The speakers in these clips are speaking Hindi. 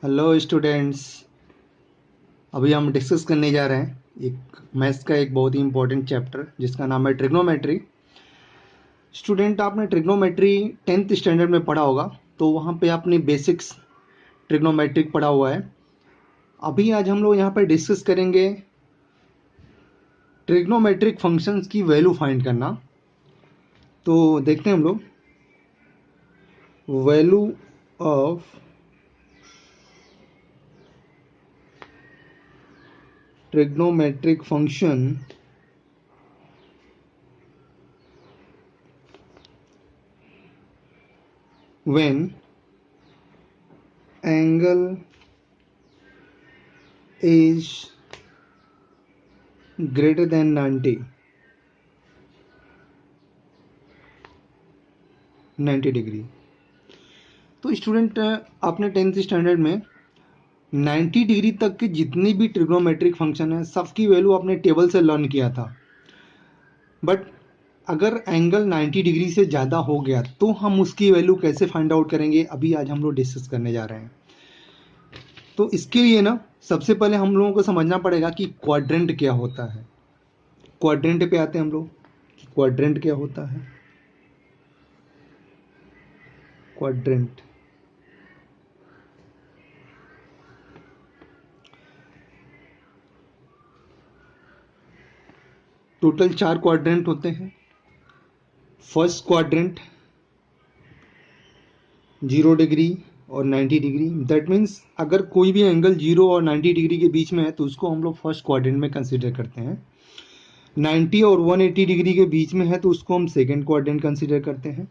Hello students. अभी हम डिस्कस करने जा रहे हैं एक मैथ्स का एक बहुत ही इंपॉर्टेंट चैप्टर जिसका नाम है ट्रिग्नोमेट्री। स्टूडेंट, आपने ट्रिग्नोमेट्री 10th स्टैंडर्ड में पढ़ा होगा, तो वहाँ पे आपने बेसिक्स ट्रिग्नोमेट्रिक पढ़ा हुआ है। अभी आज हम लोग यहाँ पे डिस्कस करेंगे ट्रिग्नोमेट्रिक फंक्शंस की वैल्यू फाइंड करना। तो देखते हैं हम लोग value of trigonometric function when angle is greater than 90 degree. तो स्टूडेंट, आपने 10th स्टैंडर्ड में 90 डिग्री तक के जितनी भी ट्रिग्नोमेट्रिक फंक्शन है सबकी वैल्यू आपने टेबल से लर्न किया था। बट अगर एंगल 90 डिग्री से ज़्यादा हो गया तो हम उसकी वैल्यू कैसे फाइंड आउट करेंगे, अभी आज हम लोग डिस्कस करने जा रहे हैं। तो इसके लिए ना सबसे पहले हम लोगों को समझना पड़ेगा कि क्वाड्रेंट क्या होता है। क्वाड्रेंट पे आते हैं हम लोग कि क्वाड्रेंट क्या होता है। क्वाड्रेंट टोटल 4 क्वाड्रेंट होते हैं। फर्स्ट क्वाड्रेंट 0 डिग्री और 90 डिग्री। दैट मीन्स अगर कोई भी एंगल 0 और 90 डिग्री के बीच में है तो उसको हम लोग फर्स्ट क्वाड्रेंट में कंसीडर करते हैं। 90 और 180 डिग्री के बीच में है तो उसको हम सेकेंड क्वाड्रेंट कंसीडर करते हैं।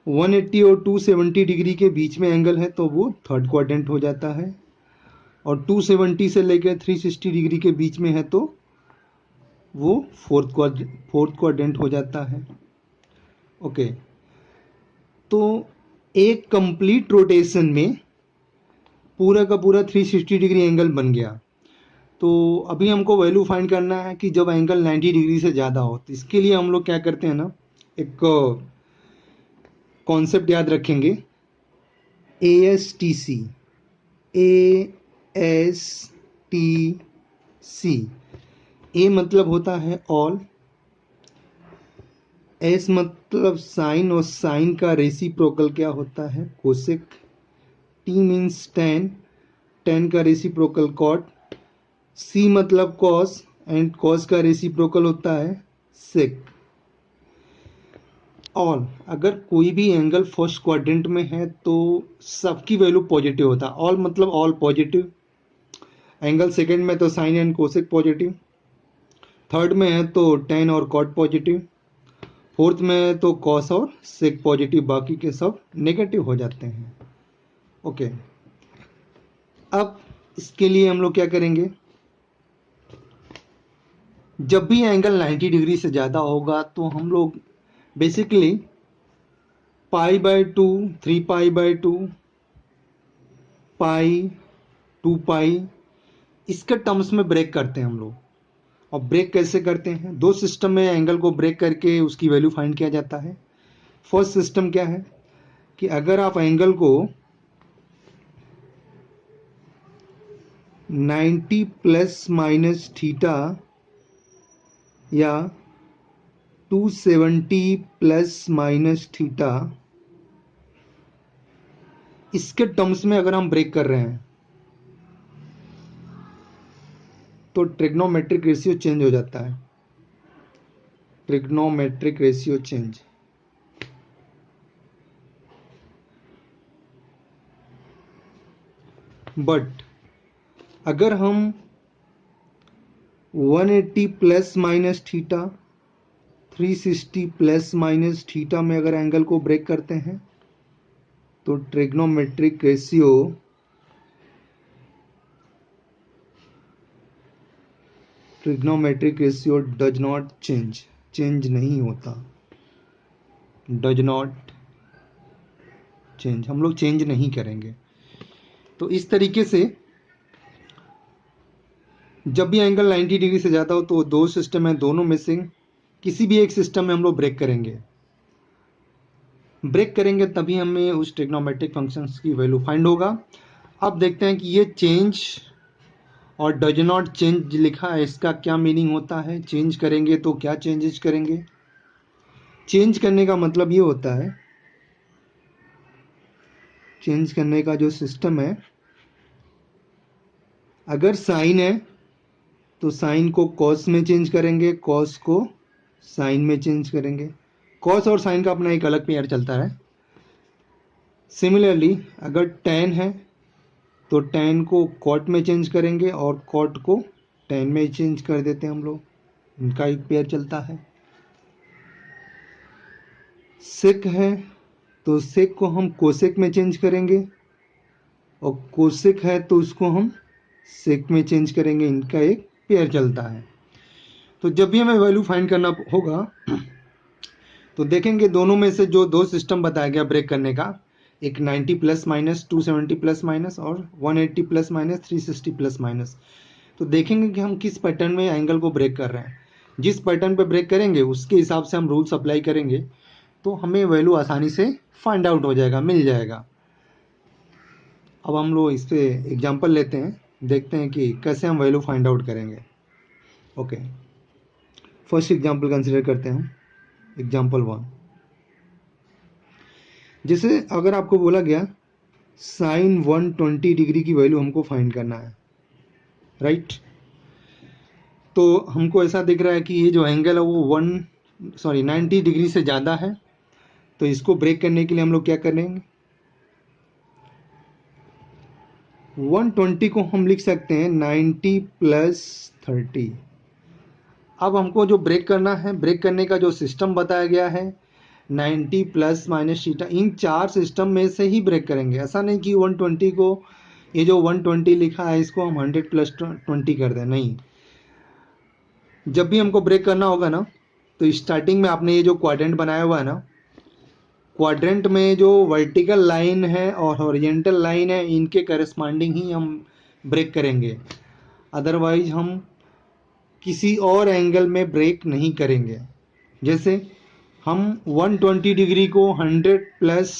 180 और 270 डिग्री के बीच में एंगल है तो वो थर्ड क्वाड्रेंट हो जाता है। और 270 से लेकर 360 डिग्री के बीच में है तो वो फोर्थ क्वाड्रेंट हो जाता है। ओके, तो एक कंप्लीट रोटेशन में पूरा का पूरा 360 डिग्री एंगल बन गया। तो अभी हमको वैल्यू फाइंड करना है कि जब एंगल 90 डिग्री से ज़्यादा हो, तो इसके लिए हम लोग क्या करते हैं ना, एक कॉन्सेप्ट याद रखेंगे, A S T C. A S T C. A मतलब होता है ऑल, एस मतलब साइन, और साइन का रेसिप्रोकल क्या होता है, cosec. T means tan, tan का रेसिप्रोकल कॉट। सी मतलब कॉस, एंड कॉस का रेसिप्रोकल होता है सेक। ऑल, अगर कोई भी एंगल फर्स्ट क्वाड्रेंट में है तो सबकी वैल्यू पॉजिटिव होता है। ऑल मतलब ऑल पॉजिटिव। एंगल सेकंड में तो sine and cosec positive. Third में है तो टेन और कॉट पॉजिटिव। फोर्थ में है तो कॉस और सेक पॉजिटिव, बाकी के सब नेगेटिव हो जाते हैं। ओके, अब इसके लिए हम लोग क्या करेंगे, जब भी एंगल 90 डिग्री से ज़्यादा होगा तो हम लोग basically pi by two, 3 pi by 2, पाई, 2 पाई, इसके टर्म्स में ब्रेक करते हैं हम लोग। और ब्रेक कैसे करते हैं, दो सिस्टम में एंगल को ब्रेक करके उसकी वैल्यू फाइंड किया जाता है। फर्स्ट सिस्टम क्या है कि अगर आप एंगल को 90 प्लस माइनस थीटा या 270 प्लस माइनस थीटा, इसके टर्म्स में अगर हम ब्रेक कर रहे हैं तो ट्रिग्नोमेट्रिक रेशियो चेंज हो जाता है। Trigonometric ratio change. बट अगर हम 180 plus minus theta, 360 plus minus theta में अगर एंगल को ब्रेक करते हैं तो trigonometric ratio does not change, change नहीं होता। डज नॉट चेंज, हम लोग चेंज नहीं करेंगे। तो इस तरीके से जब भी एंगल 90 डिग्री से ज़्यादा हो तो दो सिस्टम है, दोनों में से किसी भी एक सिस्टम में हम लोग ब्रेक करेंगे। ब्रेक करेंगे तभी हमें उस ट्रिग्नोमेट्रिक फंक्शंस की वैल्यू फाइंड होगा। अब देखते हैं कि ये चेंज और डज नॉट चेंज लिखा है, इसका क्या मीनिंग होता है। चेंज करेंगे तो क्या चेंजेस करेंगे। चेंज करने का मतलब ये होता है, चेंज करने का जो सिस्टम है, अगर साइन है तो साइन को कॉस में चेंज करेंगे, कॉस को साइन में चेंज करेंगे। कॉस और साइन का अपना एक अलग पेयर चलता है। सिमिलरली अगर टेन है तो टेन को कॉट में चेंज करेंगे और कॉट को टेन में चेंज कर देते हैं हम लोग, इनका एक पेयर चलता है। सेक है तो सेक को हम कोसेक में चेंज करेंगे और कोसेक है तो उसको हम सेक में चेंज करेंगे, इनका एक पेयर चलता है। तो जब भी हमें वैल्यू फाइंड करना होगा तो देखेंगे दोनों में से जो दो सिस्टम बताया गया ब्रेक करने का, एक 90 प्लस माइनस, 270 प्लस माइनस और 180 प्लस माइनस, 360 प्लस माइनस। तो देखेंगे कि हम किस पैटर्न में एंगल को ब्रेक कर रहे हैं। जिस पैटर्न पे ब्रेक करेंगे उसके हिसाब से हम रूल्स अप्लाई करेंगे तो हमें वैल्यू आसानी से फाइंड आउट हो जाएगा, मिल जाएगा। अब हम लोग इस पे एग्जांपल लेते हैं, देखते हैं कि कैसे हम वैल्यू फाइंड आउट करेंगे। ओके, फर्स्ट एग्जांपल कंसिडर करते हैं हम, एग्जांपल 1। जैसे अगर आपको बोला गया साइन 120 डिग्री की वैल्यू हमको फाइंड करना है, राइट। तो हमको ऐसा दिख रहा है कि ये जो एंगल है वो 90 डिग्री से ज़्यादा है। तो इसको ब्रेक करने के लिए हम लोग क्या करेंगे, 120 को हम लिख सकते हैं 90 प्लस 30। अब हमको जो ब्रेक करना है, ब्रेक करने का जो सिस्टम बताया गया है 90 प्लस माइनस थीटा, इन चार सिस्टम में से ही ब्रेक करेंगे। ऐसा नहीं कि 120 को, ये जो 120 लिखा है इसको हम 100 प्लस 20 कर दें, नहीं। जब भी हमको ब्रेक करना होगा ना, तो स्टार्टिंग में आपने ये जो क्वाड्रेंट बनाया हुआ है ना, क्वाड्रेंट में जो वर्टिकल लाइन है और हॉरिजेंटल लाइन है, इनके करस्पॉन्डिंग ही हम ब्रेक करेंगे। अदरवाइज हम किसी और एंगल में ब्रेक नहीं करेंगे। जैसे हम 120 डिग्री को 100 प्लस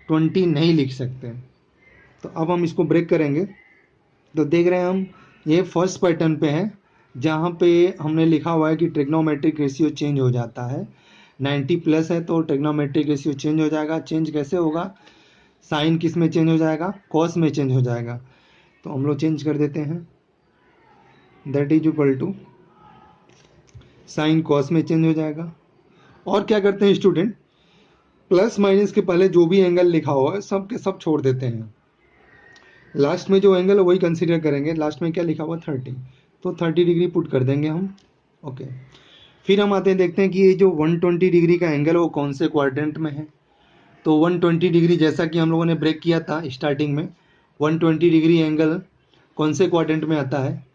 20 नहीं लिख सकते। तो अब हम इसको ब्रेक करेंगे तो देख रहे हैं हम, ये फर्स्ट पैटर्न पे है जहाँ पे हमने लिखा हुआ है कि ट्रिग्नोमेट्रिक रेशियो चेंज हो जाता है। 90 प्लस है तो ट्रिग्नोमेट्रिक रेशियो चेंज हो जाएगा। चेंज कैसे होगा, साइन किस में चेंज हो जाएगा, कॉस में चेंज हो जाएगा। तो हम लोग चेंज कर देते हैं, that is equal to sine cos में चेंज हो जाएगा। और क्या करते हैं स्टूडेंट, प्लस माइनस के पहले जो भी एंगल लिखा हुआ है सब के सब छोड़ देते हैं, लास्ट में जो एंगल है वही कंसीडर करेंगे। लास्ट में क्या लिखा हुआ 30, तो 30 डिग्री पुट कर देंगे हम। ओके, फिर हम आते हैं, देखते हैं कि ये जो 120 डिग्री का एंगल है वो कौन से क्वाड्रेंट में है। तो 120 डिग्री जैसा कि हम लोगों ने ब्रेक किया था स्टार्टिंग में, 120 डिग्री एंगल कौन से क्वाड्रेंट में आता है,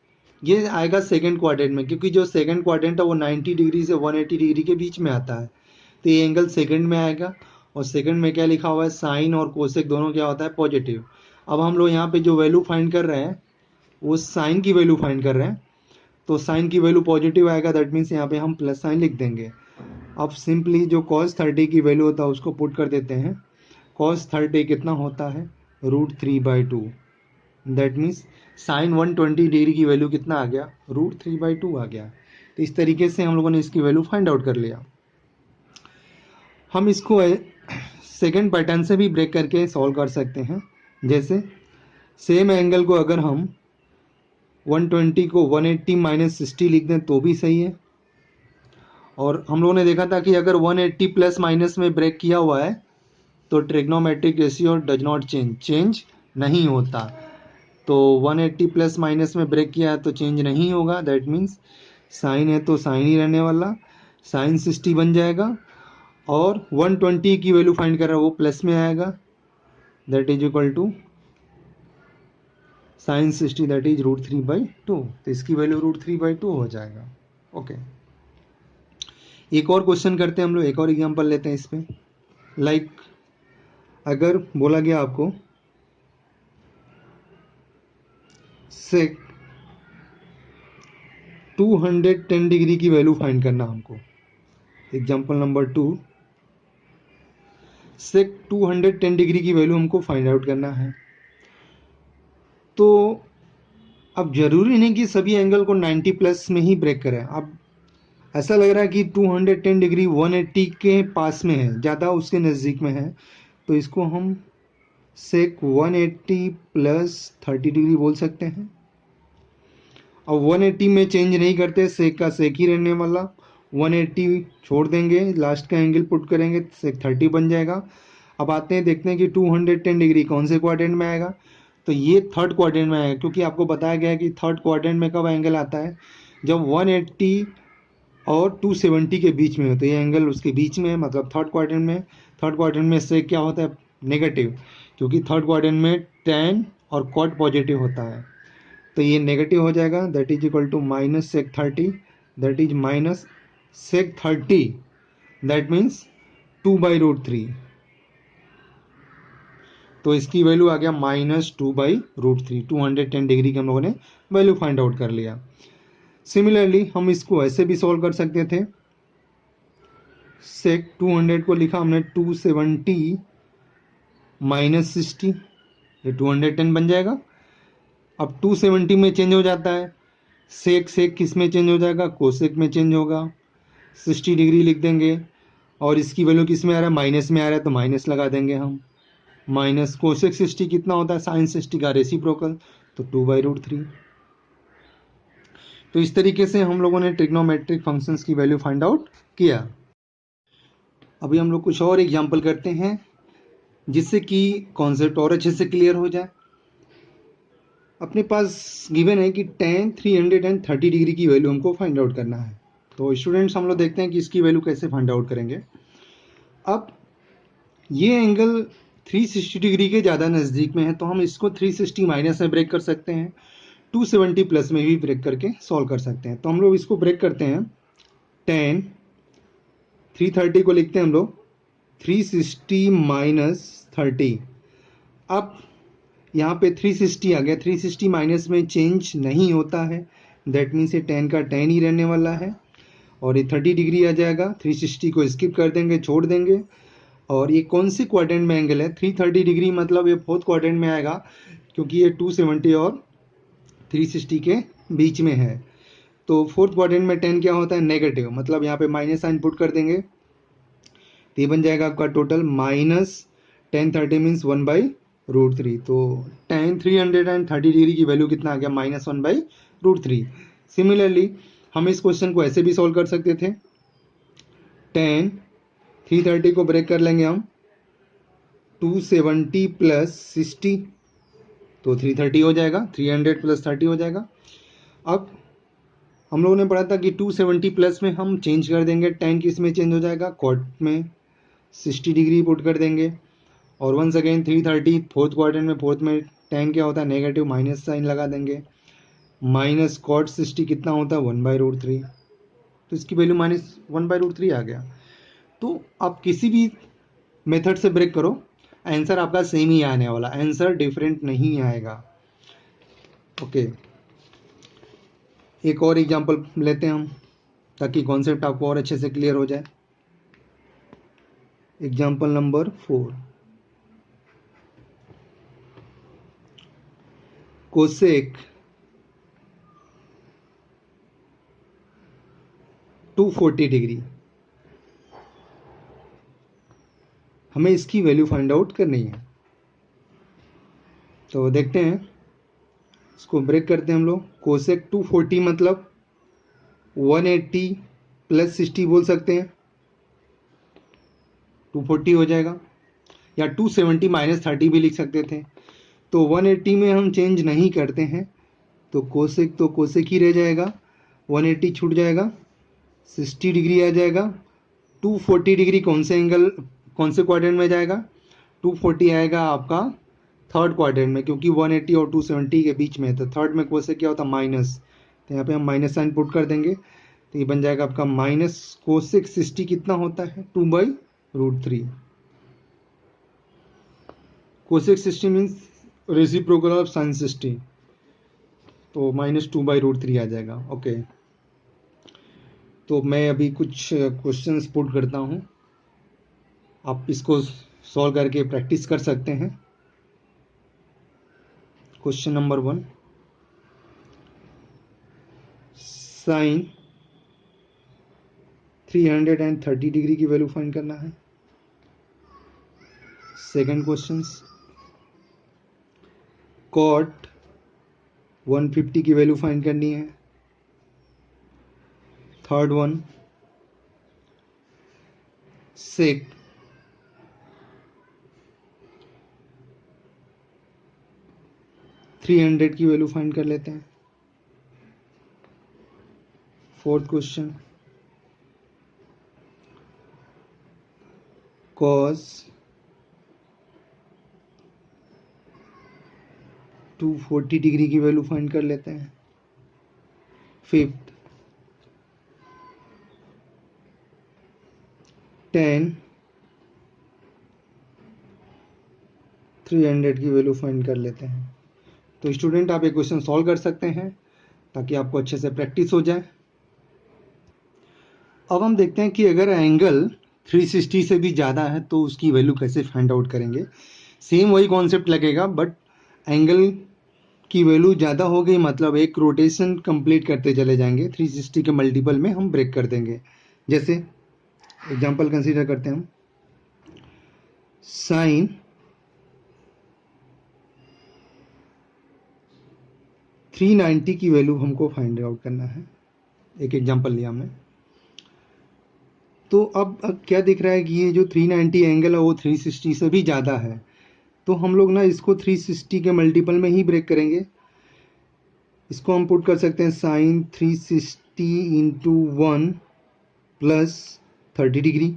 ये आएगा सेकंड क्वाड्रेंट में, क्योंकि जो सेकंड क्वाड्रेंट है वो 90 डिग्री से 180 डिग्री के बीच में आता है। तो ये एंगल सेकंड में आएगा। और सेकंड में क्या लिखा हुआ है, साइन और कोसेक दोनों क्या होता है, पॉजिटिव। अब हम लोग यहाँ पे जो वैल्यू फाइंड कर रहे हैं वो साइन की वैल्यू फाइंड कर रहे हैं। तो साइन की वैल्यू पॉजिटिव आएगा, दैट मीन्स यहाँ पे हम प्लस साइन लिख देंगे। अब सिंपली जो cos 30 की वैल्यू होता है उसको पुट कर देते हैं। cos 30 कितना होता है, √3/2। दैट मीन्स साइन 120 डिग्री की वैल्यू कितना आ गया, √3/2 आ गया। तो इस तरीके से हम लोगों ने इसकी वैल्यू फाइंड आउट कर लिया। हम इसको सेकेंड पैटर्न से भी ब्रेक करके सॉल्व कर सकते हैं। जैसे सेम एंगल को अगर हम 120 को 180 माइनस 60 लिख दें तो भी सही है। और हम लोगों ने देखा था कि अगर 180 प्लस माइनस में ब्रेक किया हुआ है तो trigonometric ratio does not change नहीं होता। तो 180 प्लस माइनस में ब्रेक किया है तो चेंज नहीं होगा, दैट मीन्स साइन है तो साइन ही रहने वाला, साइन 60 बन जाएगा। और 120 की वैल्यू फाइंड कर रहा है वो प्लस में आएगा, that is equal to sine 60, that is √3/2। तो इसकी वैल्यू √3/2 हो जाएगा। ओके, एक और क्वेश्चन करते हैं हम लोग, एक और एग्जांपल लेते हैं इस पे। लाइक अगर बोला गया आपको सेक 210 डिग्री की वैल्यू फाइंड करना हमको, एग्जांपल नंबर 2, सेक 210 डिग्री की वैल्यू हमको फाइंड आउट करना है। तो अब जरूरी नहीं कि सभी एंगल को 90 प्लस में ही ब्रेक करें। अब ऐसा लग रहा है कि 210 डिग्री 180 के पास में है, ज़्यादा उसके नज़दीक में है, तो इसको हम सेक 180 प्लस 30 डिग्री बोल सकते हैं। अब 180 में चेंज नहीं करते, सेक का सेक ही रहने वाला। 180 छोड़ देंगे, लास्ट का एंगल पुट करेंगे, सेक 30 बन जाएगा। अब आते हैं, देखते हैं कि 210 डिग्री कौन से क्वाड्रेंट में आएगा। तो ये थर्ड क्वाड्रेंट में आएगा, क्योंकि आपको बताया गया है कि थर्ड क्वाड्रेंट में कब एंगल आता है, जब 180 और 270 के बीच में हो। तो ये एंगल उसके बीच में है, मतलब थर्ड क्वाड्रेंट में। थर्ड क्वाड्रेंट में से क्या होता है, नेगेटिव, क्योंकि थर्ड क्वाड्रेंट में tan और cot पॉजिटिव होता है। तो ये नेगेटिव हो जाएगा, that is equal to minus sec 30, that is minus sec 30, that means 2/√3। तो इसकी वैल्यू आ गया -2/√3। 210 डिग्री की हम लोगों ने वैल्यू फाइंड आउट कर लिया। सिमिलरली हम इसको ऐसे भी सॉल्व कर सकते थे। सेक 200 को लिखा हमने 270 माइनस 60, ये 210 बन जाएगा। अब 270 में चेंज हो जाता है, सेक सेक किस में चेंज हो जाएगा, कोसेक में चेंज होगा। 60 डिग्री लिख देंगे, और इसकी वैल्यू किस में आ रहा है, माइनस में आ रहा है, तो माइनस लगा देंगे हम। माइनस कोसेक 60 कितना होता है, साइन 60 का रेसिप्रोकल, तो 2/√3। तो इस तरीके से हम लोगों ने ट्रिग्नोमेट्रिक फंक्शंस की वैल्यू फाइंड आउट किया। अभी हम लोग कुछ और एग्जाम्पल करते हैं, जिससे कि कॉन्सेप्ट और अच्छे से क्लियर हो जाए। अपने पास गिवन है कि tan 330 डिग्री की वैल्यू हमको फाइंड आउट करना है। तो स्टूडेंट्स, हम लोग देखते हैं कि इसकी वैल्यू कैसे फाइंड आउट करेंगे। अब ये एंगल 360 डिग्री के ज़्यादा नज़दीक में है, तो हम इसको 360 माइनस में ब्रेक कर सकते हैं, 270 प्लस में भी ब्रेक करके सॉल्व कर सकते हैं। तो हम लोग इसको ब्रेक करते हैं। tan 330 को लिखते हैं हम लोग 360 माइनस 30। अब यहाँ पे 360 आ गया, 360 माइनस में चेंज नहीं होता है, दैट मीन्स ये tan का tan ही रहने वाला है, और ये 30 डिग्री आ जाएगा। 360 को स्किप कर देंगे, छोड़ देंगे। और ये कौन सी क्वाड्रेंट में एंगल है, 330 डिग्री, मतलब ये फोर्थ क्वाड्रेंट में आएगा, क्योंकि ये 270 और 360 के बीच में है। तो फोर्थ क्वाड्रेंट में tan क्या होता है, नेगेटिव, मतलब यहाँ पे माइनस साइन पुट कर देंगे, तो ये बन जाएगा आपका टोटल -tan30 मीन्स 1/√3। तो tan 330 डिग्री की वैल्यू कितना आ गया, -1/√3। सिमिलरली हम इस क्वेश्चन को ऐसे भी सॉल्व कर सकते थे। tan 330 को ब्रेक कर लेंगे हम, 270 प्लस 60, तो 330 हो जाएगा, 300 प्लस 30 हो जाएगा। अब हम लोगों ने पढ़ा था कि 270 प्लस में हम चेंज कर देंगे, tan किस में चेंज हो जाएगा, cot में 60 डिग्री पुट कर देंगे। और वंस अगेन 330 फोर्थ क्वाड्रेंट में, फोर्थ में tan क्या होता है, नेगेटिव, माइनस साइन लगा देंगे। माइनस cot 60 कितना होता है, 1/√3। तो इसकी वैल्यू -1/√3 आ गया। तो आप किसी भी मेथड से ब्रेक करो, आंसर आपका सेम ही आने वाला, आंसर डिफरेंट नहीं आएगा। ओके, एक और एग्जांपल लेते हैं हम, ताकि कॉन्सेप्ट आपको और अच्छे से क्लियर हो जाए। एग्जांपल नंबर 4, कोसेक 240 डिग्री, हमें इसकी वैल्यू फाइंड आउट करनी है। तो देखते हैं, इसको ब्रेक करते हैं हम लोग। कोसेक 240 मतलब 180 प्लस 60 बोल सकते हैं, 240 हो जाएगा, या 270 माइनस 30 भी लिख सकते थे। तो 180 में हम चेंज नहीं करते हैं, तो कोसेक ही रह जाएगा, 180 छूट जाएगा, 60 डिग्री आ जाएगा। 240 डिग्री कौन से एंगल, कौन से क्वाड्रेंट में जाएगा, 240 आएगा आपका थर्ड क्वाड्रेंट में, क्योंकि 180 और 270 के बीच में है, तो थर्ड में कोसेक क्या होता है, माइनस, तो यहाँ पे हम माइनस साइन पुट कर देंगे, तो ये बन जाएगा आपका माइनस कोसेक 60 कितना होता है, 2/√3। Cosec 60 means reciprocal of sine 60, तो -2/√3 आ जाएगा। ओके, तो मैं अभी कुछ क्वेश्चंस पुट करता हूँ, आप इसको सॉल्व करके प्रैक्टिस कर सकते हैं। क्वेश्चन नंबर 1, साइन 330 डिग्री की वैल्यू फाइंड करना है। सेकंड क्वेश्चन, कॉट 150 की वैल्यू फाइंड करनी है। थर्ड वन, सेक 300 की वैल्यू फाइंड कर लेते हैं। फोर्थ क्वेश्चन, कॉस 240 डिग्री की वैल्यू फाइंड कर लेते हैं। फिफ्थ, tan 300 की वैल्यू फाइंड कर लेते हैं। तो स्टूडेंट, आप ये क्वेश्चन सॉल्व कर सकते हैं ताकि आपको अच्छे से प्रैक्टिस हो जाए। अब हम देखते हैं कि अगर एंगल 360 से भी ज़्यादा है तो उसकी वैल्यू कैसे फाइंड आउट करेंगे। सेम वही कॉन्सेप्ट लगेगा, बट एंगल की वैल्यू ज़्यादा हो गई मतलब एक रोटेशन कंप्लीट करते चले जाएंगे, 360 के मल्टीपल में हम ब्रेक कर देंगे। जैसे एग्जांपल कंसीडर करते हैं हम, साइन 390 की वैल्यू हमको फाइंड आउट करना है। एक एग्जांपल लिया हमने। तो अब क्या दिख रहा है कि ये जो 390 एंगल है वो 360 से भी ज़्यादा है, तो हम लोग ना इसको 360 के मल्टीपल में ही ब्रेक करेंगे। इसको हम पुट कर सकते हैं साइन 360 इंटू 1 प्लस 30 डिग्री।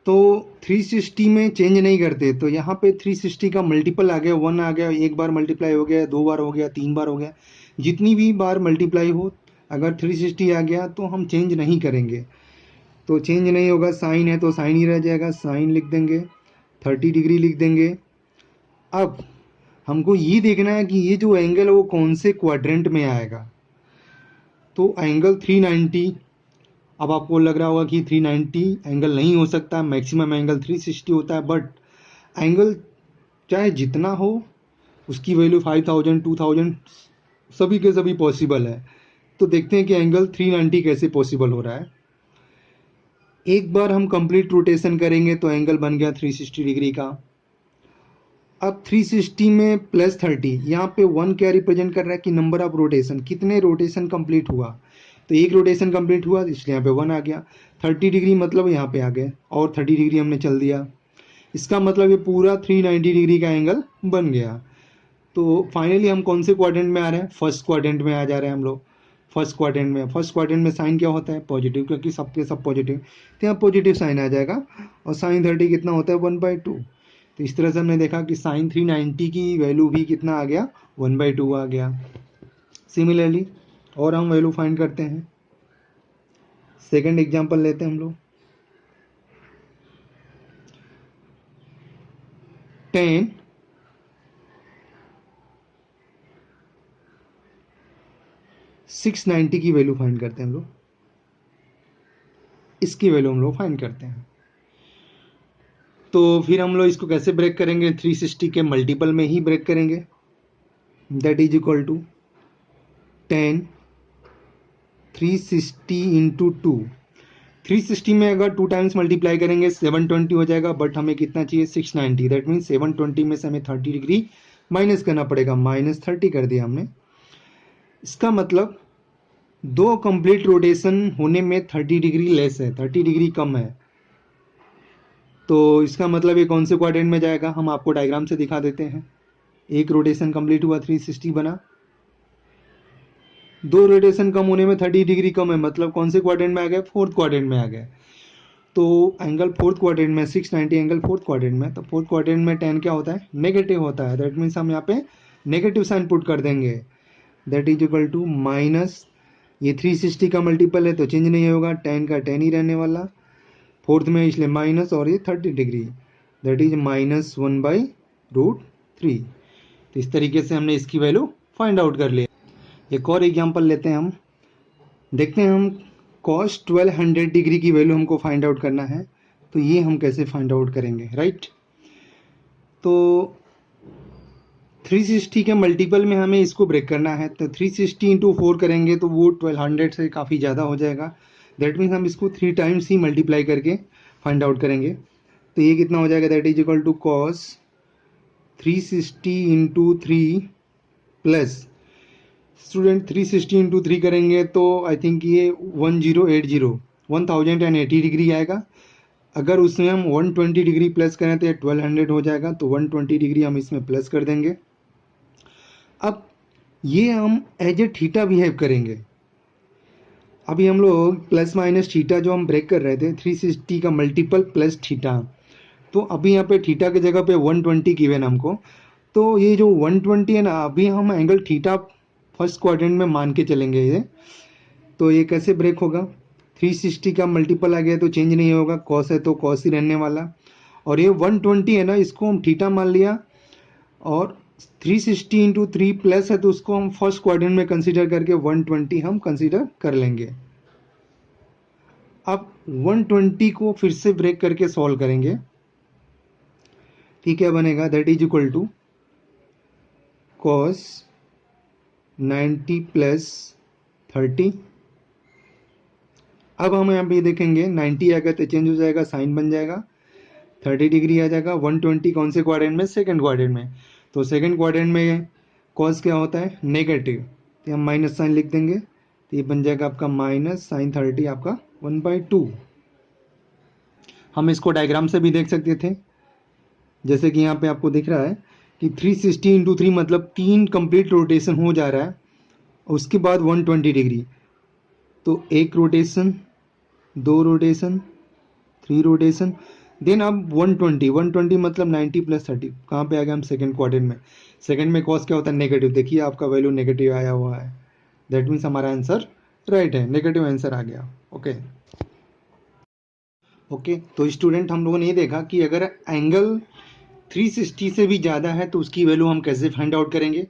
तो 360 में चेंज नहीं करते, तो यहाँ पे 360 का मल्टीपल आ गया, 1 आ गया, एक बार मल्टीप्लाई हो गया, 2 बार हो गया, 3 बार हो गया, जितनी भी बार मल्टीप्लाई हो, अगर 360 आ गया तो हम चेंज नहीं करेंगे। तो चेंज नहीं होगा, साइन है तो साइन ही रह जाएगा, साइन लिख देंगे, 30 डिग्री लिख देंगे। अब हमको ये देखना है कि ये जो एंगल है वो कौन से क्वाड्रेंट में आएगा। तो एंगल 390, अब आपको लग रहा होगा कि 390 एंगल नहीं हो सकता, मैक्सिमम एंगल 360 होता है, बट एंगल चाहे जितना हो उसकी वैल्यू 5000, 2000 सभी के सभी पॉसिबल है। तो देखते हैं कि एंगल 390 कैसे पॉसिबल हो रहा है। एक बार हम कंप्लीट रोटेशन करेंगे तो एंगल बन गया 360 डिग्री का। अब 360 में प्लस 30, यहाँ पे 1 क्या रिप्रेजेंट कर रहा है कि नंबर ऑफ रोटेशन, कितने रोटेशन कंप्लीट हुआ। तो एक रोटेशन कंप्लीट हुआ इसलिए यहाँ पे 1 आ गया। 30 डिग्री मतलब यहाँ पे आ गए और 30 डिग्री हमने चल दिया, इसका मतलब ये पूरा 390 डिग्री का एंगल बन गया। तो फाइनली हम कौन से क्वाड्रेंट में आ रहे हैं, फर्स्ट क्वाड्रेंट में आ जा रहे हैं हम लोग। फर्स्ट क्वाड्रेंट में साइन क्या होता है, पॉजिटिव, क्योंकि सबके सब पॉजिटिव, तो यहाँ पॉजिटिव साइन आ जाएगा। और साइन 30 कितना होता है, 1/2। तो इस तरह से हमने देखा कि साइन 390 की वैल्यू भी कितना आ गया, 1/2 आ गया। सिमिलरली और हम वैल्यू फाइंड करते हैं। सेकेंड एग्जाम्पल लेते हैं हम लोग, tan 690 की वैल्यू फाइंड करते हैं हम लोग। इसकी वैल्यू हम लोग फाइंड करते हैं। तो फिर हम लोग इसको कैसे ब्रेक करेंगे, 360 के मल्टीपल में ही ब्रेक करेंगे। That is equal to tan 360 into 2। 360 में अगर 2 टाइम्स मल्टीप्लाई करेंगे 720 हो जाएगा, बट हमें कितना चाहिए, 690। दैट मीन्स 720 में से हमें 30 डिग्री माइनस करना पड़ेगा, -30 कर दिया हमने। इसका मतलब दो कंप्लीट रोटेशन होने में 30 डिग्री लेस है, 30 डिग्री कम है। तो इसका मतलब ये कौन से क्वाड्रेंट में जाएगा, हम आपको डायग्राम से दिखा देते हैं। एक रोटेशन कंप्लीट हुआ, 360 बना, दो रोटेशन कम होने में 30 डिग्री कम है, मतलब कौन से क्वाड्रेंट में आ गए, फोर्थ क्वाड्रेंट में आ गए। तो एंगल फोर्थ क्वाड्रेंट में 690 एंगल फोर्थ क्वाड्रेंट में, तो फोर्थ क्वाड्रेंट में tan क्या होता है, नेगेटिव होता है। दैट मीन्स हम यहाँ पे नेगेटिव साइन पुट कर देंगे। That is equal to minus, ये 360 का मल्टीपल है तो चेंज नहीं होगा, tan का tan ही रहने वाला, फोर्थ में इसलिए माइनस, और ये 30 डिग्री, दैट इज -1/√3। तो इस तरीके से हमने इसकी वैल्यू फाइंड आउट कर लिया। एक और एग्जांपल लेते हैं हम, देखते हैं हम cos 1200 डिग्री की वैल्यू हमको फाइंड आउट करना है, तो ये हम कैसे फाइंड आउट करेंगे, राइट। तो 360 के मल्टीपल में हमें इसको ब्रेक करना है, तो 360 इंटू 4 करेंगे तो वो 1200 से काफ़ी ज़्यादा हो जाएगा। दैट मीन्स हम इसको 3 टाइम्स ही मल्टीप्लाई करके फाइंड आउट करेंगे। तो ये कितना हो जाएगा, that is equal to cos 360 into 3 plus, student 360 into 3 करेंगे तो आई थिंक ये 1080 डिग्री आएगा। अगर उसमें हम 120 डिग्री प्लस करें तो ये 1200 हो जाएगा, तो 120 डिग्री हम इसमें प्लस कर देंगे। अब ये हम एज ए थीटा बिहेव करेंगे। अभी हम लोग प्लस माइनस थीटा जो हम ब्रेक कर रहे थे, 360 का मल्टीपल प्लस थीटा, तो अभी यहाँ पे थीटा की जगह पे 120 गिवन हमको, तो ये जो 120 है ना, अभी हम एंगल थीटा फर्स्ट क्वाड्रेंट में मान के चलेंगे ये। तो ये कैसे ब्रेक होगा, 360 का मल्टीपल आ गया तो चेंज नहीं होगा, कॉस है तो कॉस ही रहने वाला, और ये 120 है ना, इसको हम थीटा मान लिया, और 360 इंटू 3 प्लस है तो उसको हम फर्स्ट क्वाड्रेंट में कंसीडर करके 120 हम कंसीडर कर लेंगे। अब 120 को फिर से ब्रेक करके सॉल्व करेंगे, ठीक है, बनेगा that is equal to cos 90 plus 30। अब हम यहाँ पे देखेंगे 90 आएगा तो चेंज हो जाएगा, साइन बन जाएगा, 30 डिग्री आ जाएगा। 120 कौन से क्वाड्रेंट में, सेकंड क्वाड्रेंट में, तो सेकंड क्वाड्रेंट में कॉस क्या होता है, नेगेटिव, तो हम माइनस साइन लिख देंगे, तो ये बन जाएगा आपका माइनस साइन 30 आपका 1/2। हम इसको डायग्राम से भी देख सकते थे, जैसे कि यहाँ पे आपको दिख रहा है कि 360 इंटू 3 मतलब 3 कंप्लीट रोटेशन हो जा रहा है, उसके बाद 120 डिग्री, तो एक रोटेशन, 2 रोटेशन, 3 रोटेशन, देन अब 120 मतलब 90 प्लस 30, कहाँ पे आ गया हम, सेकंड क्वाड्रेंट में। सेकंड में कॉस क्या होता है, नेगेटिव, देखिए आपका वैल्यू नेगेटिव आया हुआ है, दैट मीन्स हमारा आंसर राइट है, नेगेटिव आंसर आ गया। ओके, तो स्टूडेंट हम लोगों ने ये देखा कि अगर एंगल 360 से भी ज़्यादा है तो उसकी वैल्यू हम कैसे फाइंड आउट करेंगे।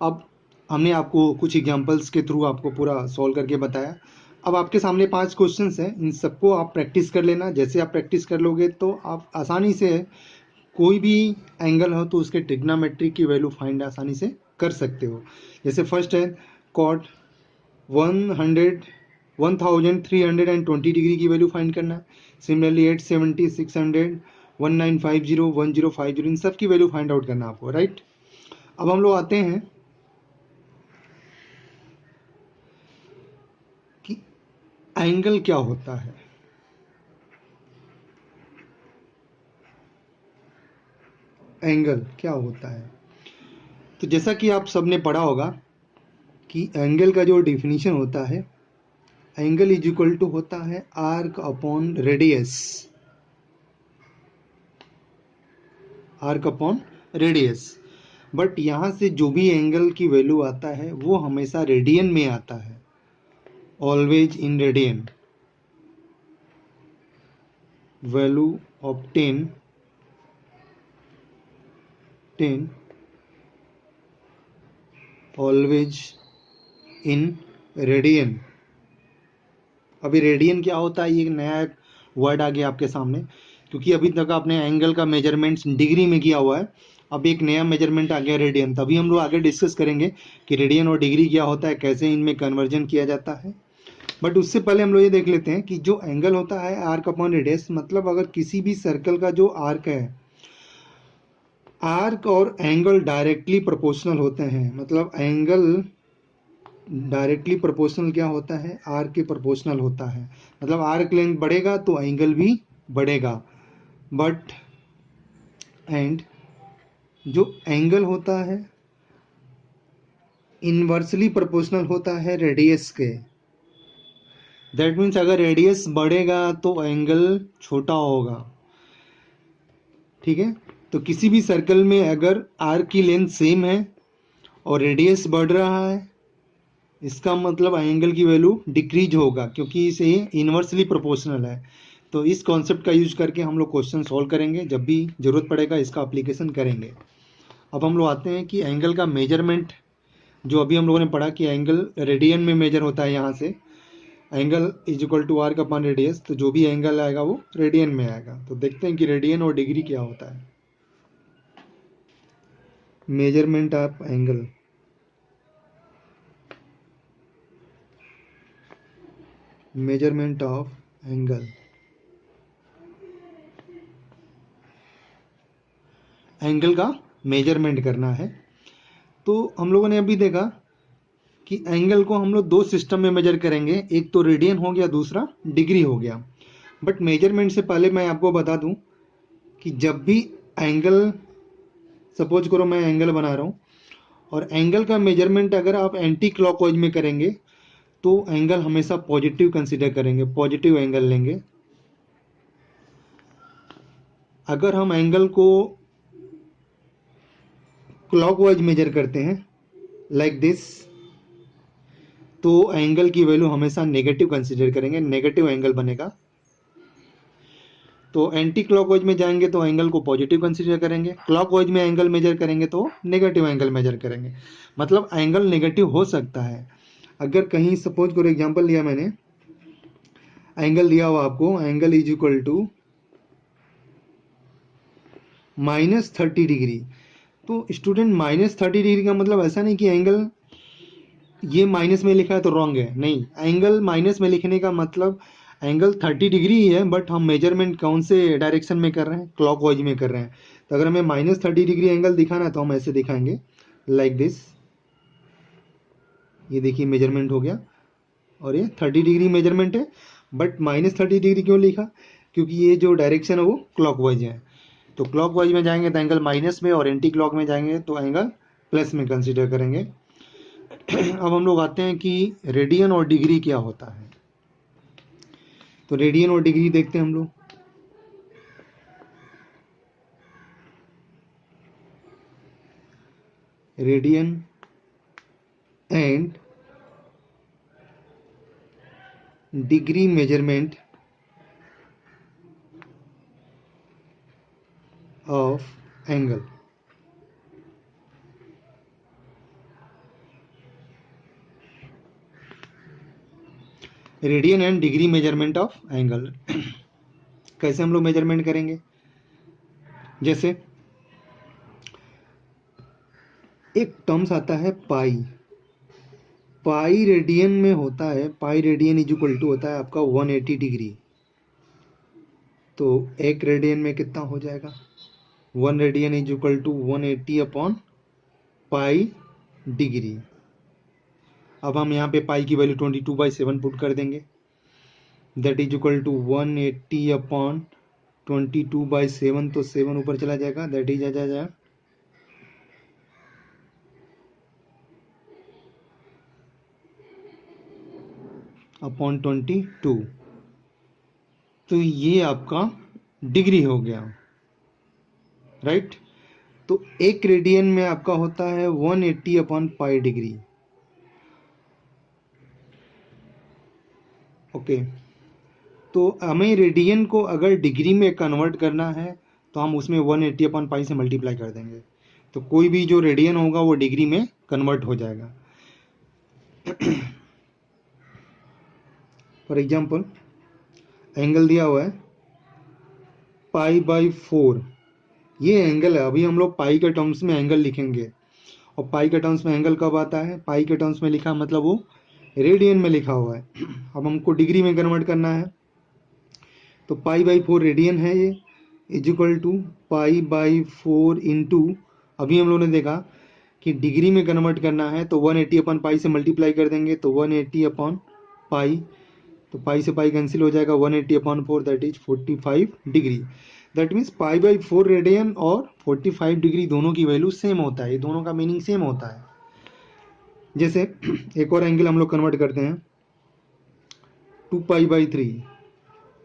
अब हमने आपको कुछ एग्जांपल्स के थ्रू आपको पूरा सॉल्व करके बताया। अब आपके सामने 5 क्वेश्चंस हैं, इन सबको आप प्रैक्टिस कर लेना। जैसे आप प्रैक्टिस कर लोगे तो आप आसानी से कोई भी एंगल हो तो उसके ट्रिग्नोमेट्री की वैल्यू फाइंड आसानी से कर सकते हो। जैसे फर्स्ट है कॉट 1320 डिग्री की वैल्यू फाइंड करना है। सिमिलरली 870, 600, 1950, 1050, इन सब की वैल्यू फाइंड आउट करना आपको, राइट। अब हम लोग आते हैं कि एंगल क्या होता है। एंगल क्या होता है, तो जैसा कि आप सबने पढ़ा होगा कि एंगल का जो डिफिनीशन होता है, एंगल इज इक्वल टू होता है arc upon radius, arc upon radius. But यहाँ से जो भी एंगल की वैल्यू आता है वो हमेशा रेडियन में आता है, always in radian. Value obtain 10 always in radian. अभी रेडियन क्या होता है, ये नया वर्ड आ गया आपके सामने, क्योंकि अभी तक आपने एंगल का मेजरमेंट्स डिग्री में किया हुआ है, अब एक नया मेजरमेंट आ गया रेडियन। तभी हम लोग आगे डिस्कस करेंगे कि रेडियन और डिग्री क्या होता है, कैसे इनमें कन्वर्जन किया जाता है। बट उससे पहले हम लोग ये देख लेते हैं कि जो एंगल होता है आर्क अपॉन रेडियस, मतलब अगर किसी भी सर्कल का जो आर्क है, आर्क और एंगल डायरेक्टली प्रोपोर्शनल होते हैं। मतलब एंगल डायरेक्टली प्रोपोर्शनल क्या होता है, आर्क के प्रोपोर्शनल होता है। मतलब आर्क लेंथ बढ़ेगा तो एंगल भी बढ़ेगा। बट एंड जो एंगल होता है इनवर्सली प्रोपोर्शनल होता है रेडियस के। दैट मीन्स अगर रेडियस बढ़ेगा तो एंगल छोटा होगा, ठीक है। तो किसी भी सर्कल में अगर आर्क की लेंथ सेम है और रेडियस बढ़ रहा है, इसका मतलब एंगल की वैल्यू डिक्रीज होगा, क्योंकि इसे इन्वर्सली प्रोपोर्शनल है। तो इस कॉन्सेप्ट का यूज करके हम लोग क्वेश्चन सॉल्व करेंगे, जब भी जरूरत पड़ेगा इसका अप्लीकेशन करेंगे। अब हम लोग आते हैं कि एंगल का मेजरमेंट, जो अभी हम लोगों ने पढ़ा कि एंगल रेडियन में मेजर होता है। यहाँ से angle is equal to arc upon radius, तो जो भी एंगल आएगा वो रेडियन में आएगा। तो देखते हैं कि रेडियन और डिग्री क्या होता है। Measurement of angle, measurement of angle, angle का मेजरमेंट करना है। तो हम लोगों ने अभी देखा कि एंगल को हम लोग दो सिस्टम में मेजर करेंगे, एक तो रेडियन हो गया, दूसरा डिग्री हो गया। बट मेजरमेंट से पहले मैं आपको बता दूं कि जब भी एंगल, सपोज करो मैं एंगल बना रहा हूँ और एंगल का मेजरमेंट अगर आप एंटी क्लॉकवाइज में करेंगे तो एंगल हमेशा पॉजिटिव कंसीडर करेंगे, पॉजिटिव एंगल लेंगे। अगर हम एंगल को क्लॉकवाइज मेजर करते हैं लाइक दिस, तो एंगल की वैल्यू हमेशा नेगेटिव कंसीडर करेंगे, नेगेटिव एंगल बनेगा। तो एंटी क्लॉकवाइज में जाएंगे तो एंगल को पॉजिटिव कंसीडर करेंगे, क्लॉकवाइज में एंगल मेजर करेंगे तो नेगेटिव एंगल मेजर करेंगे। मतलब एंगल नेगेटिव हो सकता है। अगर कहीं सपोज करो, एग्जांपल लिया मैंने, एंगल दिया हुआ आपको, angle is equal to -30 degree. तो स्टूडेंट -30 डिग्री का मतलब ऐसा नहीं कि एंगल ये माइनस में लिखा है तो रॉन्ग है, नहीं। एंगल माइनस में लिखने का मतलब एंगल 30 डिग्री ही है, बट हम मेजरमेंट कौन से डायरेक्शन में कर रहे हैं, क्लॉकवाइज में कर रहे हैं। तो अगर हमें -30 डिग्री एंगल दिखाना है तो हम ऐसे दिखाएंगे लाइक दिस। ये देखिए मेजरमेंट हो गया और ये 30 डिग्री मेजरमेंट है। बट -30 डिग्री क्यों लिखा, क्योंकि ये जो डायरेक्शन है वो क्लॉकवाइज है। तो क्लॉकवाइज में जाएंगे तो एंगल माइनस में, और एंटी क्लॉक में जाएंगे तो एंगल प्लस में कंसीडर करेंगे। अब हम लोग आते हैं कि रेडियन और डिग्री क्या होता है। तो रेडियन और डिग्री देखते हैं हम लोग। Radian and degree measurement of angle. Radian and degree measurement of angle कैसे हम लोग मेजरमेंट करेंगे। जैसे एक टर्म्स आता है पाई, पाई रेडियन में होता है, pi radian is equal to होता है आपका 180 डिग्री। तो एक रेडियन में कितना हो जाएगा, 1 radian is equal to 180 upon pi degree. अब हम यहाँ पे पाई की वैल्यू 22/7 पुट कर देंगे, that is equal to 180 upon 22/7। तो 7 ऊपर चला जाएगा, दैट इज आ जाएगा अपॉन 22। तो ये आपका डिग्री हो गया, राइट। तो एक रेडियन में आपका होता है 180 अपॉन पाई डिग्री। ओके, तो हमें रेडियन को अगर डिग्री में कन्वर्ट करना है तो हम उसमें 180 अपॉन पाई से मल्टीप्लाई कर देंगे, तो कोई भी जो रेडियन होगा वो डिग्री में कन्वर्ट हो जाएगा। फॉर एग्जाम्पल एंगल दिया हुआ है π/4, ये एंगल है। अभी हम लोग पाई के टर्म्स में एंगल लिखेंगे, और पाई के टर्म्स में एंगल कब आता है, पाई के टर्म्स में लिखा मतलब वो रेडियन में लिखा हुआ है। अब हमको डिग्री में कन्वर्ट करना है, तो π/4 रेडियन है ये, इज इक्वल टू π/4 इंटू, अभी हम लोगों ने देखा कि डिग्री में कन्वर्ट करना है तो 180 अपॉन पाई से मल्टीप्लाई कर देंगे, तो 180 अपॉन पाई, तो पाई से पाई कैंसिल हो जाएगा, 180 upon 4 that is 45 degree. That means π/4 radian और 45 डिग्री दोनों की वैल्यू सेम होता है, दोनों का मीनिंग सेम होता है। जैसे एक और एंगल हम लोग कन्वर्ट करते हैं, 2π/3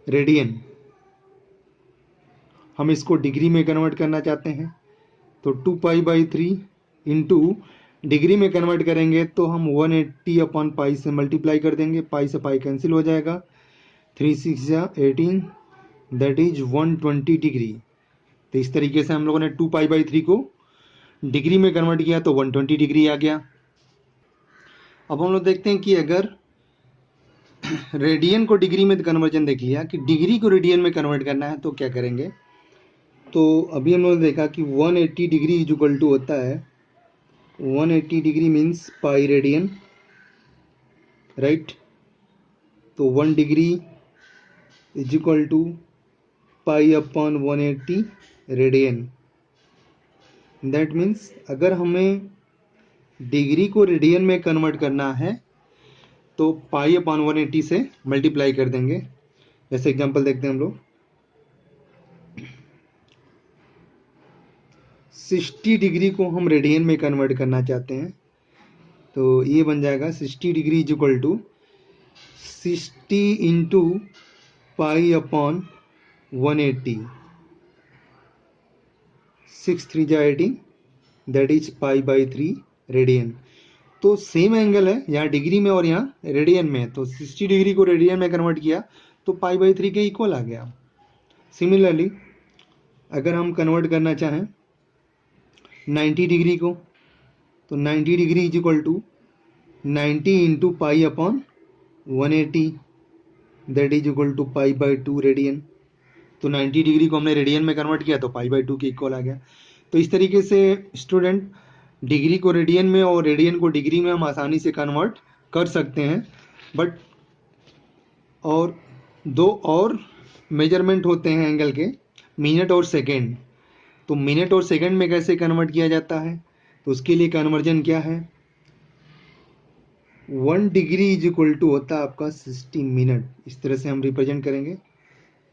रेडियन, हम इसको डिग्री में कन्वर्ट करना चाहते हैं, तो 2π/3 इंटू डिग्री में कन्वर्ट करेंगे तो हम 180 अपॉन पाई से मल्टीप्लाई कर देंगे, पाई से पाई कैंसिल हो जाएगा, 3 6 18 दैट इज 120 डिग्री। तो इस तरीके से हम लोगों ने 2π/3 को डिग्री में कन्वर्ट किया तो 120 डिग्री आ गया। अब हम लोग देखते हैं कि अगर रेडियन को डिग्री में कन्वर्जन देख लिया कि डिग्री को रेडियन में कन्वर्ट करना है तो क्या करेंगे। तो अभी हम लोगों ने देखा कि 180 डिग्री इज इक्वल टू होता है 180 degree means pi radian, right. तो 1 degree is equal to pi upon 180 radian. That means अगर हमें डिग्री को रेडियन में कन्वर्ट करना है तो पाई अपॉन 180 से मल्टीप्लाई कर देंगे। जैसे एग्जांपल देखते हैं हम लोग, 60 डिग्री को हम रेडियन में कन्वर्ट करना चाहते हैं, तो ये बन जाएगा 60 degree is equal to 60 into pi upon 180, 6 3 जा 18, that is pi by 3 radian. तो सेम एंगल है यहाँ डिग्री में और यहाँ रेडियन में, तो 60 डिग्री को रेडियन में कन्वर्ट किया तो पाई बाई 3 के इक्वल आ गया। सिमिलरली अगर हम कन्वर्ट करना चाहें 90 डिग्री को, तो 90 degree is equal to 90 into pi upon 180, that is equal to pi by 2 radian. तो 90 डिग्री को हमने रेडियन में कन्वर्ट किया तो पाई बाई 2 के इक्वल आ गया। तो इस तरीके से स्टूडेंट डिग्री को रेडियन में और रेडियन को डिग्री में हम आसानी से कन्वर्ट कर सकते हैं। बट और दो और मेजरमेंट होते हैं एंगल के, मिनट और सेकेंड। तो मिनट और सेकंड में कैसे कन्वर्ट किया जाता है, तो उसके लिए कन्वर्जन क्या है, 1 डिग्री इज इक्वल टू होता है आपका 60 मिनट। इस तरह से हम रिप्रेजेंट करेंगे,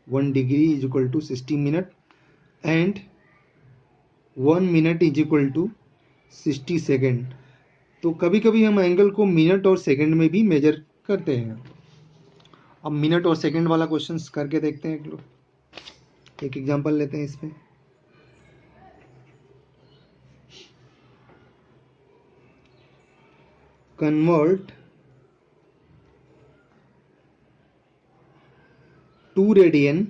1 degree is equal to 60 minute and 1 minute is equal to 60 second. तो कभी कभी हम एंगल को मिनट और सेकंड में भी मेजर करते हैं। अब मिनट और सेकंड वाला क्वेश्चन करके देखते हैं, एक एग्जांपल लेते हैं इसमें। Convert 2 radian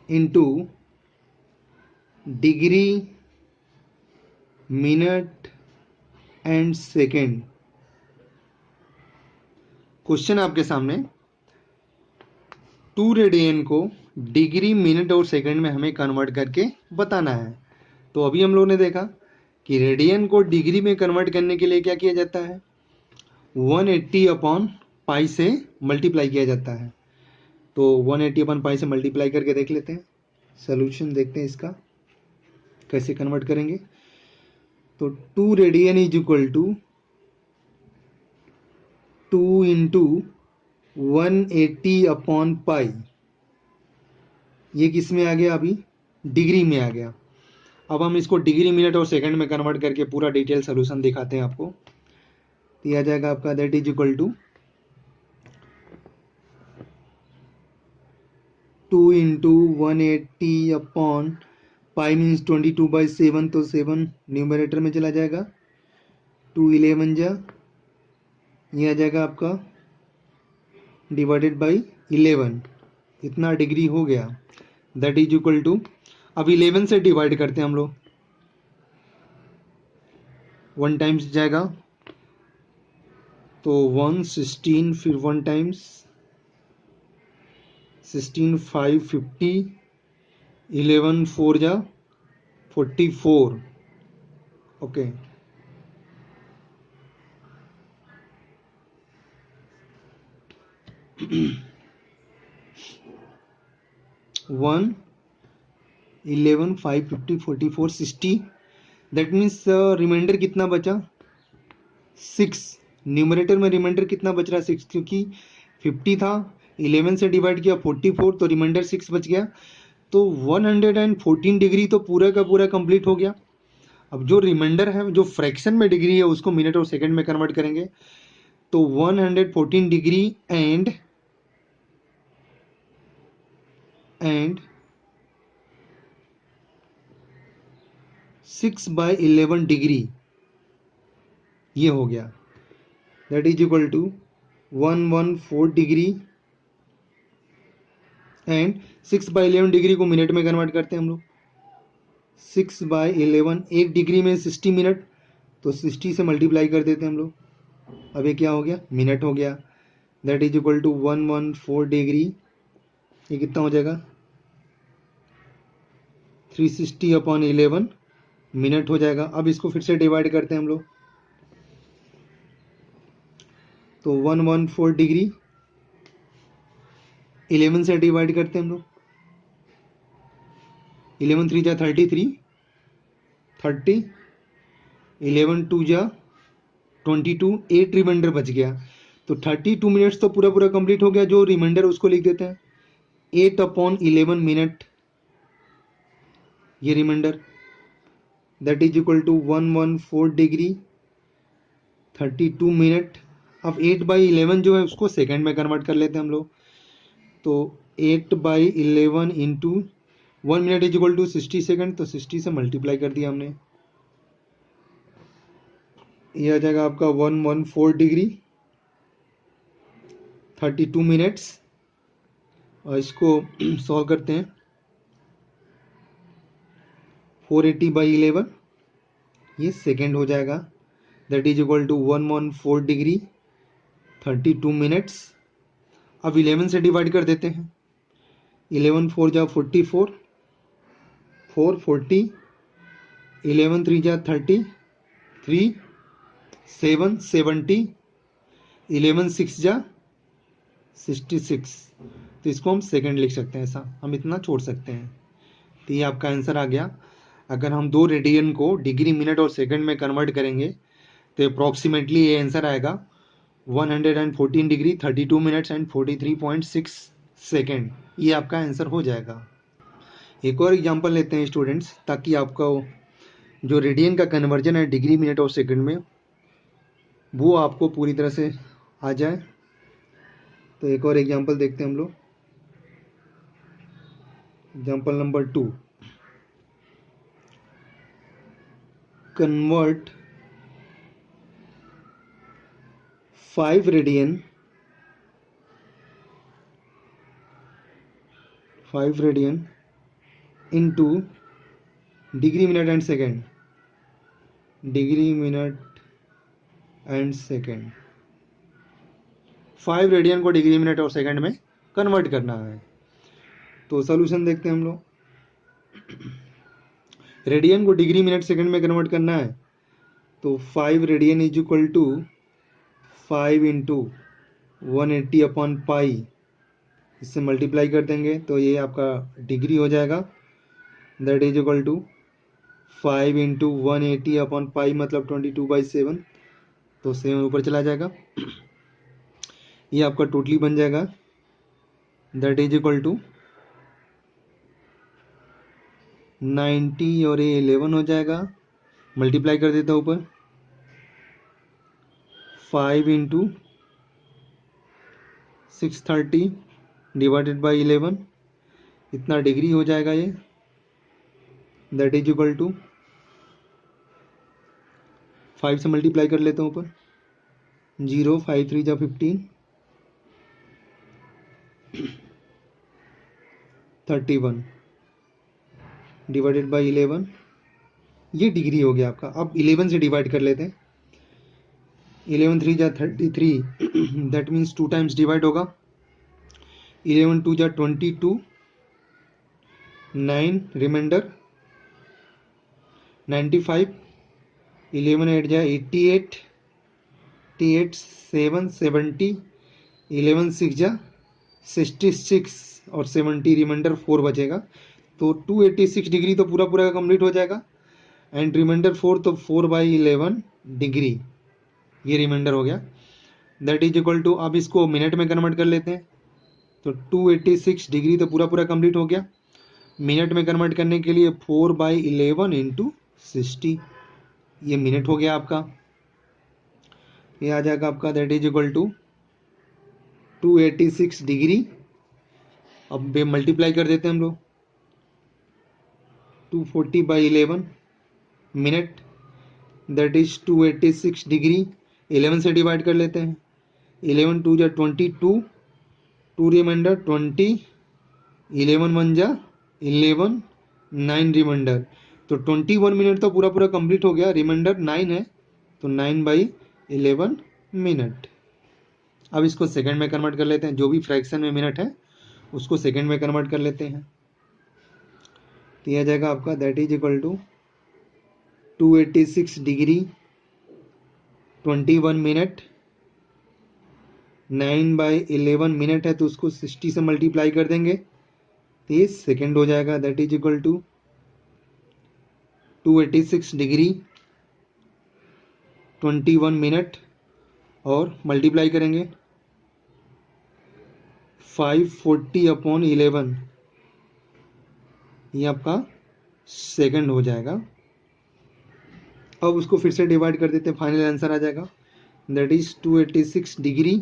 into degree, minute and second. Question आपके सामने, 2 रेडियन को डिग्री, मिनट और सेकंड में हमें कन्वर्ट करके बताना है। तो अभी हम लोगों ने देखा कि रेडियन को डिग्री में कन्वर्ट करने के लिए क्या किया जाता है, 180 अपॉन पाई से मल्टीप्लाई किया जाता है। तो 180 अपॉन पाई से मल्टीप्लाई करके देख लेते हैं, सोल्यूशन देखते हैं इसका कैसे कन्वर्ट करेंगे। तो 2 radian is equal to 2 into 180 upon pi, ये किस में आ गया, अभी डिग्री में आ गया। अब हम इसको डिग्री, मिनट और सेकंड में कन्वर्ट करके पूरा डिटेल सोल्यूशन दिखाते हैं आपको। तो यह आ जाएगा आपका that is equal to 2 into 180 upon pi means 22/7, तो 7 न्यूमरेटर में चला जाएगा, 2 11 जा, ये आ जाएगा आपका डिवाइडेड बाई 11, इतना डिग्री हो गया। दैट इज इक्वल टू, अब 11 से डिवाइड करते हैं हम लोग, 1 टाइम्स जाएगा तो 1 16, फिर 1 टाइम्स 16 5 50, 11 4 जा 44, ओके। 1 11 5 50 44 60, दैट मीन्स रिमाइंडर कितना बचा, 6। न्यूमरेटर में रिमाइंडर कितना बच रहा है, 6, क्योंकि 50 था, 11 से डिवाइड किया 44, तो रिमाइंडर 6 बच गया। तो 114 डिग्री तो पूरा का पूरा कंप्लीट हो गया। अब जो रिमाइंडर है, जो फ्रैक्शन में डिग्री है, उसको मिनट और सेकंड में कन्वर्ट करेंगे। तो 114 डिग्री एंड 6/11 डिग्री, ये हो गया। That is equal to 114 degree and 6/11 degree को मिनट में कन्वर्ट करते हैं हम लोग। 6/11, 1 डिग्री में 60 मिनट, तो 60 से मल्टीप्लाई कर देते हैं हम लोग। अब ये क्या हो गया, मिनट हो गया। That is equal to 114 degree, ये कितना हो जाएगा, 360/11 मिनट हो जाएगा। अब इसको फिर से डिवाइड करते हैं हम लोग, तो 114 डिग्री 11 से डिवाइड करते हैं हम लोग, 11 3 जा 33, 30, 11 2 जा 22, 8 रिमाइंडर बच गया। तो 32 मिनट्स तो पूरा पूरा कंप्लीट हो गया। जो रिमाइंडर उसको लिख देते हैं 8/11 मिनट, ये reminder, that is equal to 114 degree 32 minute. अब 8/11 जो है उसको सेकंड में कन्वर्ट कर लेते हैं हम लोग, तो 8/11 into 1 minute is equal to 60 second, तो 60 से मल्टीप्लाई कर दिया हमने, ये आ जाएगा आपका 114 डिग्री 32 मिनट्स। और इसको सॉल्व करते हैं, 480/11 ये सेकेंड हो जाएगा, that is equal to 114 degree 32 minutes. अब 11 से डिवाइड कर देते हैं, 11 4 जा 44, 4 40, 11 3 जा 30, 3 7 70, 11 6 जा 66। तो इसको हम सेकंड लिख सकते हैं, ऐसा हम इतना छोड़ सकते हैं। तो ये आपका आंसर आ गया। अगर हम दो रेडियन को डिग्री मिनट और सेकंड में कन्वर्ट करेंगे तो अप्रॉक्सीमेटली ये आंसर आएगा 114 डिग्री 32 मिनट्स एंड 43.6 सेकेंड। ये आपका आंसर हो जाएगा। एक और एग्जांपल लेते हैं स्टूडेंट्स, ताकि आपका जो रेडियन का कन्वर्जन है डिग्री मिनट और सेकंड में वो आपको पूरी तरह से आ जाए। तो एक और एग्जांपल देखते हैं हम लोग, example number 2, convert 5 radian into degree minute and second, degree minute and second. 5 radian को डिग्री मिनट और सेकेंड में कन्वर्ट करना है। तो सॉल्यूशन देखते हैं हम लोग, रेडियन को डिग्री मिनट सेकेंड में कन्वर्ट करना है, तो 5 radian is equal to 5 into 180/पाई, इससे मल्टीप्लाई कर देंगे तो ये आपका डिग्री हो जाएगा, that is equal to 5 into 180/पाई मतलब 22/7, तो 7 ऊपर चला जाएगा। ये आपका टोटली बन जाएगा, दैट इज इक्वल टू 90 और ये 11 हो जाएगा, मल्टीप्लाई कर देता हूँ ऊपर, 5 इंटू 630 डिवाइडेड बाई 11, इतना डिग्री हो जाएगा ये, दैट इज इक्वल टू 5 से मल्टीप्लाई कर लेता हूँ ऊपर, 0 5 3 जा 15, 31 डिवाइडेड बाई 11, ये डिग्री हो गया आपका। अब 11 से डिवाइड कर लेते हैं, 11 3 जा 33, दैट मीन्स 2 टाइम्स डिवाइड होगा, 11 2 जा 22, 9 रिमाइंडर 95, 11 8 जा 88, 88 7 70, 11 6 जा 66 और 70 रिमाइंडर 4 बचेगा, तो 286 डिग्री तो पूरा पूरा कंप्लीट हो जाएगा, एंड रिमाइंडर 4 तो 4/11 डिग्री, ये रिमाइंडर हो गया, दैट इज इक्वल टू, अब इसको मिनट में कन्वर्ट कर लेते हैं, तो 286 डिग्री तो पूरा पूरा कंप्लीट हो गया। मिनट में कन्वर्ट करने के लिए 4/11 इंटू 60, ये मिनट हो गया आपका, ये आ जाएगा आपका, that is equal to 286 degree. अब मल्टीप्लाई कर देते हैं हम लोग, 240/11 मिनट, दैट इज 286 डिग्री। 11 से डिवाइड कर लेते हैं, 11 2 जा 22, 2 रिमाइंडर 20, 11 1 जा 11, 9 रिमाइंडर, तो 21 मिनट तो पूरा पूरा कंप्लीट हो गया, रिमाइंडर 9 है, तो 9/11 मिनट। अब इसको सेकंड में कन्वर्ट कर लेते हैं, जो भी फ्रैक्शन में मिनट है उसको सेकंड में कन्वर्ट कर लेते हैं, तो यह आ जाएगा आपका that is equal to 286 degree 21 minute, 9/11 minute है तो उसको 60 से मल्टीप्लाई कर देंगे तो ये सेकेंड हो जाएगा। That is equal to 286 degree 21 minute और मल्टीप्लाई करेंगे 540/11, ये आपका सेकंड हो जाएगा। अब उसको फिर से डिवाइड कर देते हैं, फाइनल आंसर आ जाएगा that is 286 degree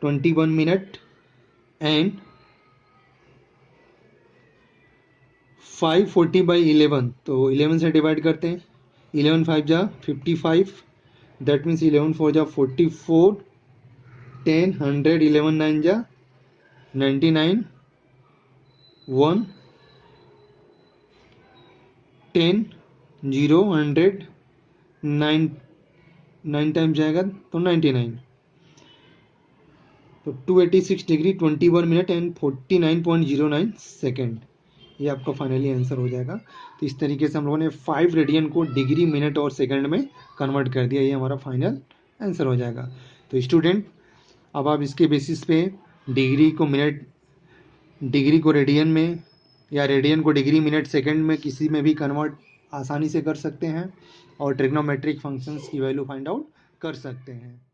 21 minute and 540/11, तो 11 से डिवाइड करते हैं, 11 5 जा 55, दैट मीन्स 11 4 जा 44, 10 100, 11 9 जा 99, 1 10 0 100, 9 टाइम्स जाएगा तो 99, तो 286 डिग्री 21 मिनट एंड 49.09 सेकेंड, ये आपका फाइनली आंसर हो जाएगा। तो इस तरीके से हम लोगों ने 5 रेडियन को डिग्री मिनट और सेकंड में कन्वर्ट कर दिया, ये हमारा फाइनल आंसर हो जाएगा। तो स्टूडेंट अब आप इसके बेसिस पे डिग्री को मिनट, डिग्री को रेडियन में या रेडियन को डिग्री मिनट सेकंड में किसी में भी कन्वर्ट आसानी से कर सकते हैं और ट्रिग्नोमेट्रिक फंक्शंस की वैल्यू फाइंड आउट कर सकते हैं।